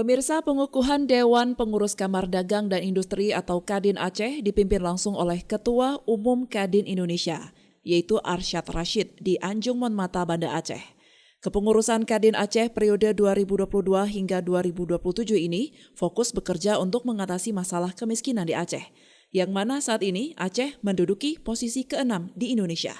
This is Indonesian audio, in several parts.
Pemirsa, pengukuhan Dewan Pengurus Kamar Dagang dan Industri atau Kadin Aceh dipimpin langsung oleh Ketua Umum Kadin Indonesia, yaitu Arsyad Rashid di Anjung Monmata, Banda Aceh. Kepengurusan Kadin Aceh periode 2022 hingga 2027 ini fokus bekerja untuk mengatasi masalah kemiskinan di Aceh, yang mana saat ini Aceh menduduki posisi ke-6 di Indonesia.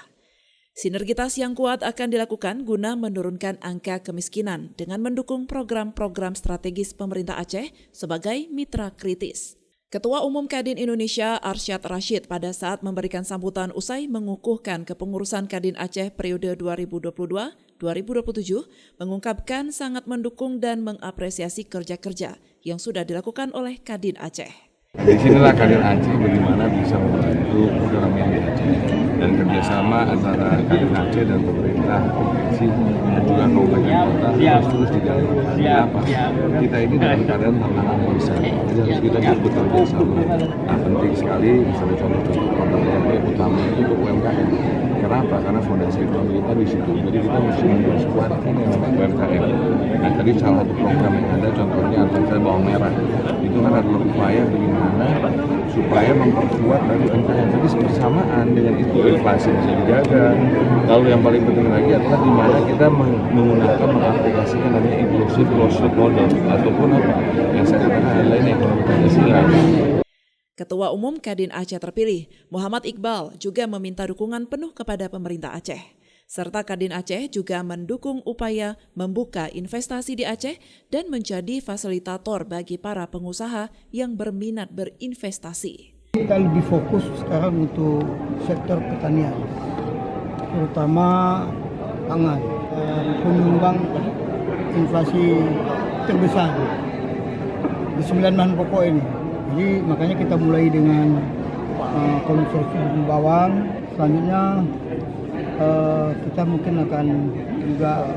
Sinergitas yang kuat akan dilakukan guna menurunkan angka kemiskinan dengan mendukung program-program strategis pemerintah Aceh sebagai mitra kritis. Ketua Umum Kadin Indonesia Arsyad Rashid pada saat memberikan sambutan usai mengukuhkan kepengurusan Kadin Aceh periode 2022-2027 mengungkapkan sangat mendukung dan mengapresiasi kerja-kerja yang sudah dilakukan oleh Kadin Aceh. Di sinilah Kadin Aceh bagaimana bisa membantu program yang di Aceh dan kerjasama antara Kadin Aceh dan pemerintah provinsi dan juga kabupaten kota terus dijalankan. Kenapa? Kita ini dalam keadaan tantangan yang besar, jadi harus kita bekerja sama. Nah, penting sekali misalnya contoh-contoh program yang utama itu untuk UMKM. Kenapa? Karena fondasi ekonomi kita di situ. Jadi kita mesti menguatkan yang namanya UMKM. Nah, tadi salah satu program yang ada contohnya adalah bawang merah. Itu kan adalah upaya bagaimana supaya memperkuat dari UMKM. Jadi bersamaan dengan itu inflasi bisa dijaga. Lalu yang paling penting lagi adalah di mana kita menggunakan mengaplikasikan namanya inclusive closed-loop model ataupun apa yang saya katakan adalah ini ekonomi Pancasila. Ketua Umum Kadin Aceh terpilih, Muhammad Iqbal, juga meminta dukungan penuh kepada pemerintah Aceh. Serta Kadin Aceh juga mendukung upaya membuka investasi di Aceh dan menjadi fasilitator bagi para pengusaha yang berminat berinvestasi. Kita lebih fokus sekarang untuk sektor pertanian, terutama pangan, penyumbang inflasi terbesar di 9 bahan pokok ini. Jadi makanya kita mulai dengan konsorsium bawang, selanjutnya kita mungkin akan juga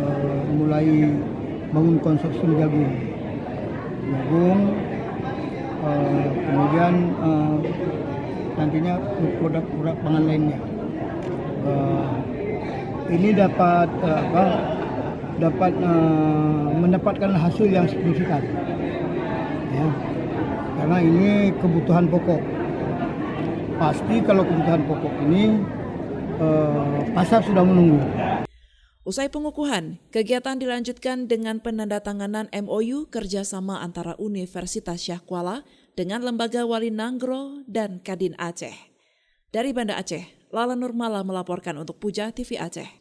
mulai bangun konsorsium jagung, kemudian nantinya produk-produk pangan lainnya. Ini dapat mendapatkan hasil yang signifikan, ya. Karena ini kebutuhan pokok. Pasti kalau kebutuhan pokok ini pasar sudah menunggu. Usai pengukuhan, kegiatan dilanjutkan dengan penandatanganan MOU kerjasama antara Universitas Syah Kuala dengan Lembaga Wali Nanggro dan Kadin Aceh. Dari Banda Aceh, Lala Nurmala melaporkan untuk Puja TV Aceh.